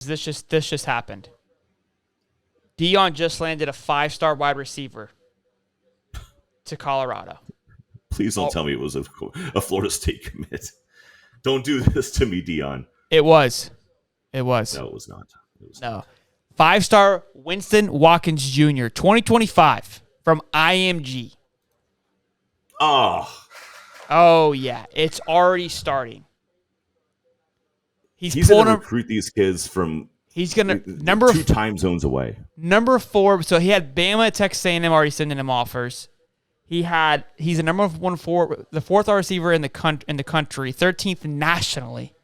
This just happened. Deion just landed a 5-star wide receiver to Colorado. Please don't tell me it was a Florida State commit. Don't do this to me, Deion. It was. No, it was not. No. 5-star Winston Watkins Jr., 2025 from IMG. Oh, yeah. It's already starting. He's going to recruit these kids from two time zones away. Number 4. So he had Bama at Texas A&M already sending him offers. He's a number 1 the 4th receiver in the country, 13th nationally,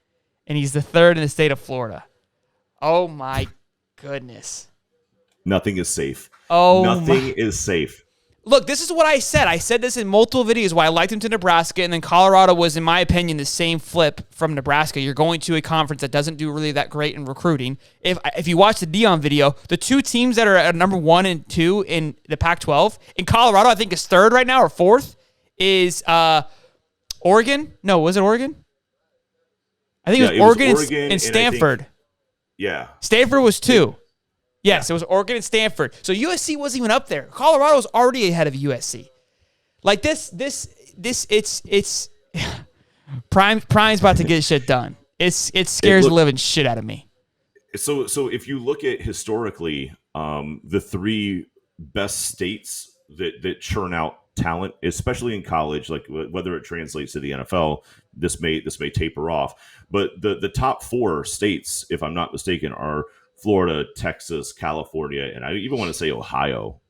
and he's the 3rd in the state of Florida. Oh my goodness! Nothing is safe. Nothing is safe. Look, this is what I said. I said this in multiple videos why I liked him to Nebraska, and then Colorado was, in my opinion, the same flip from Nebraska. You're going to a conference that doesn't do really that great in recruiting. If you watch the Deion video, the 2 teams that are at number 1 and 2 in the Pac-12, in Colorado, I think is 3rd right now or 4th, is Oregon. No, was it Oregon? I think it was Oregon and Stanford. Stanford was 2. Yes, it was Oregon and Stanford. So USC wasn't even up there. Colorado was already ahead of USC. Like it's Prime's about to get shit done. It scares the living shit out of me. So if you look at historically, the 3 best states that churn out talent, especially in college, like whether it translates to the NFL, this may taper off. But the top 4 states, if I'm not mistaken, are Florida, Texas, California, and I even want to say Ohio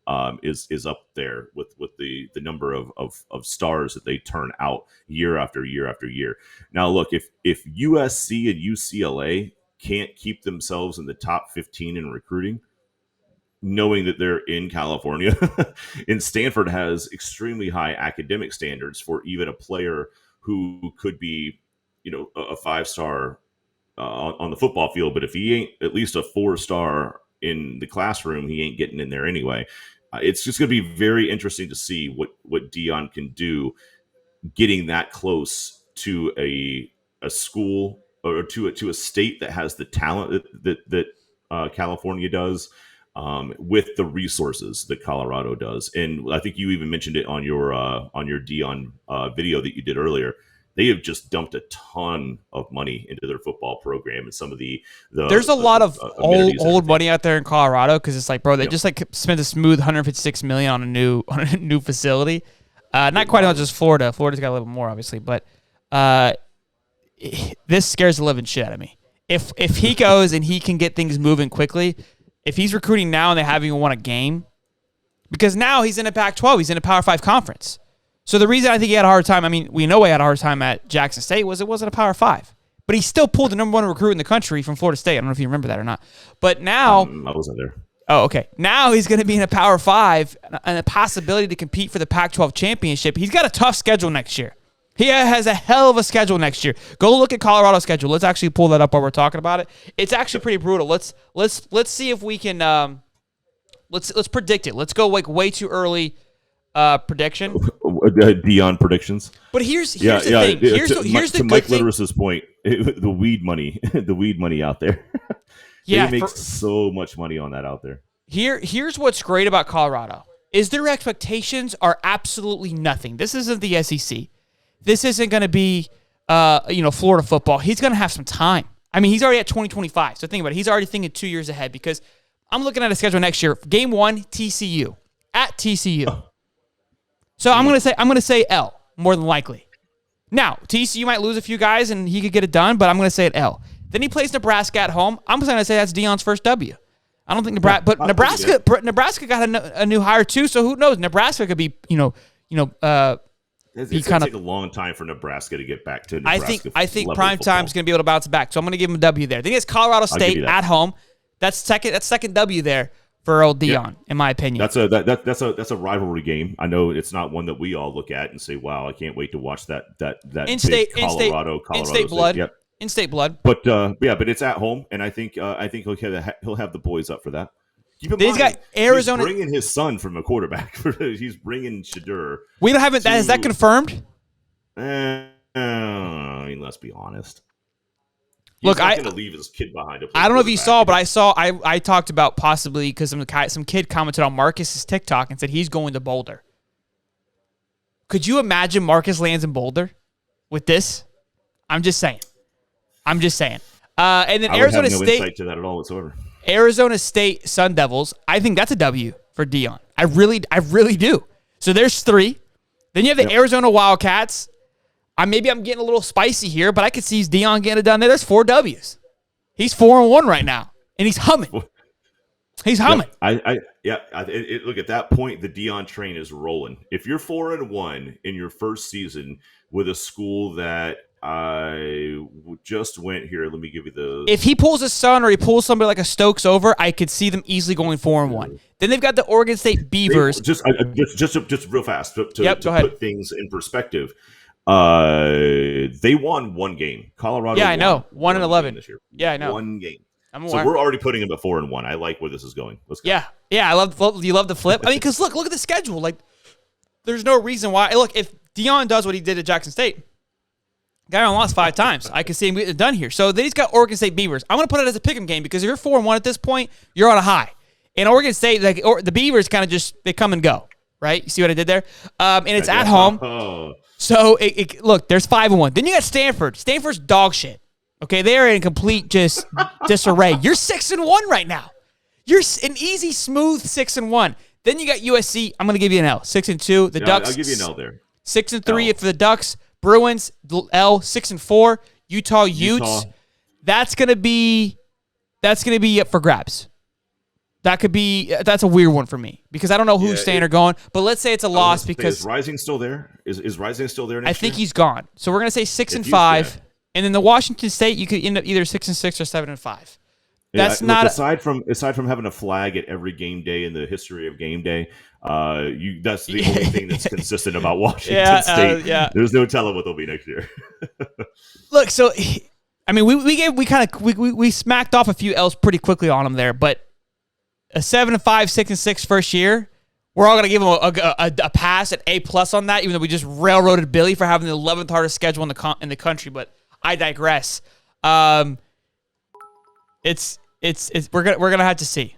is up there with the number of stars that they turn out year after year after year. Now, look, if USC and UCLA can't keep themselves in the top 15 in recruiting, knowing that they're in California, and Stanford has extremely high academic standards for even a player who could be, a 5-star on the football field, but if he ain't at least a 4-star in the classroom, he ain't getting in there anyway. It's just going to be very interesting to see what Deion can do, getting that close to a school or to a state that has the talent that California does, with the resources that Colorado does. And I think you even mentioned it on your Deion video that you did earlier. They have just dumped a ton of money into their football program, and some of there's a lot of old money out there in Colorado, because it's like, bro, they just spent a smooth $156 million on a new facility. Not quite as much as Florida. Florida's got a little more, obviously, but this scares the living shit out of me. If he goes and he can get things moving quickly, if he's recruiting now and they haven't even won a game, because now he's in a Pac-12, he's in a Power 5 conference. So the reason I think he had a hard time, we know he had a hard time at Jackson State, was it wasn't a Power 5. But he still pulled the number 1 recruit in the country from Florida State. I don't know if you remember that or not. But now... I wasn't there. Oh, okay. Now he's going to be in a Power 5 and a possibility to compete for the Pac-12 championship. He's got a tough schedule next year. He has a hell of a schedule next year. Go look at Colorado's schedule. Let's actually pull that up while we're talking about it. It's actually pretty brutal. Let's see if we can... let's predict it. Let's go way too early... prediction. Deion predictions. But here's the thing. Here's the good Mike thing. Litteris's point, the weed money out there. They make so much money on that out there. Here's what's great about Colorado is their expectations are absolutely nothing. This isn't the SEC. This isn't going to be Florida football. He's going to have some time. He's already at 2025. So think about it. He's already thinking 2 years ahead, because I'm looking at a schedule next year. Game 1, TCU at TCU. So I'm gonna say L more than likely. Now TCU might lose a few guys and he could get it done, but I'm gonna say it L. Then he plays Nebraska at home. I'm gonna say that's Deion's first W. I don't think Nebraska got a new hire too. So who knows? Nebraska could be It's going to take a long time for Nebraska to get back to Nebraska. I think prime time is going to be able to bounce back. So I'm going to give him a W there. I think it's Colorado State at home. That's second W there for old Deion, in my opinion. That's a rivalry game. I know it's not one that we all look at and say, "Wow, I can't wait to watch that Colorado in-state blood." Yep. In-state blood. But but it's at home, and I think he'll have the boys up for that. Keep in mind, he's got Arizona. He's bringing his son from a quarterback. He's bringing Shadur. We don't have it. Is that confirmed? Let's be honest. He's not going to leave his kid behind. To play I don't know if you saw, but I talked about possibly because some kid commented on Marcus's TikTok and said he's going to Boulder. Could you imagine Marcus lands in Boulder with this? I'm just saying. And then Arizona State. Insight to that at all whatsoever. Arizona State Sun Devils. I think that's a W for Deion. I really do. So there's 3. Then you have the Arizona Wildcats. Maybe I'm getting a little spicy here, but I could see Deion getting it done there. There's 4 W's. He's 4-1 right now, and he's humming. He's humming. Look, at that point, the Deion train is rolling. If you're 4-1 in your first season with a school that I just went here, let me give you the. If he pulls a Sun or he pulls somebody like a Stokes over, I could see them easily going 4-1. Then they've got the Oregon State Beavers. Just real fast to put things in perspective. They won 1 game. Colorado. Yeah, I know. 1-11 this year. Yeah, I know. 1 game. So we're already putting them at 4-1. I like where this is going. Let's go. Yeah. You love the flip. I mean, because look at the schedule. Like, there's no reason why. Look, if Deion does what he did at Jackson State, guy only lost 5 times. I can see him getting it done here. So then he's got Oregon State Beavers. I'm going to put it as a pick'em game because if you're 4-1 at this point, you're on a high. And Oregon State, the Beavers kind of they come and go, right? You see what I did there? And it's at home. Oh. So look, there's 5-1. Then you got Stanford. Stanford's dog shit. Okay, they are in complete just disarray. You're 6-1 right now. You're an easy, smooth 6-1. Then you got USC. I'm going to give you an L. 6-2. The Ducks. I'll give you an L there. 6-3 for the Ducks. Bruins. L. 6-4. Utah Utes. That's going to be up for grabs. That's a weird one for me because I don't know who's staying or going. But let's say it's a loss because is Rising still there? Is Rising still there? I think he's gone. So we're gonna say 6-5, and then the Washington State you could end up either 6-6 or 7-5. That's not aside from having a flag at every game day in the history of game day. That's the only thing that's consistent about Washington State. There's no telling what they'll be next year. Look, so I mean, we smacked off a few L's pretty quickly on them there, but a 7-5, 6-6 first year, we're all going to give him a pass at A+ on that, even though we just railroaded Billy for having the 11th hardest schedule in the country. But I digress. We're gonna have to see.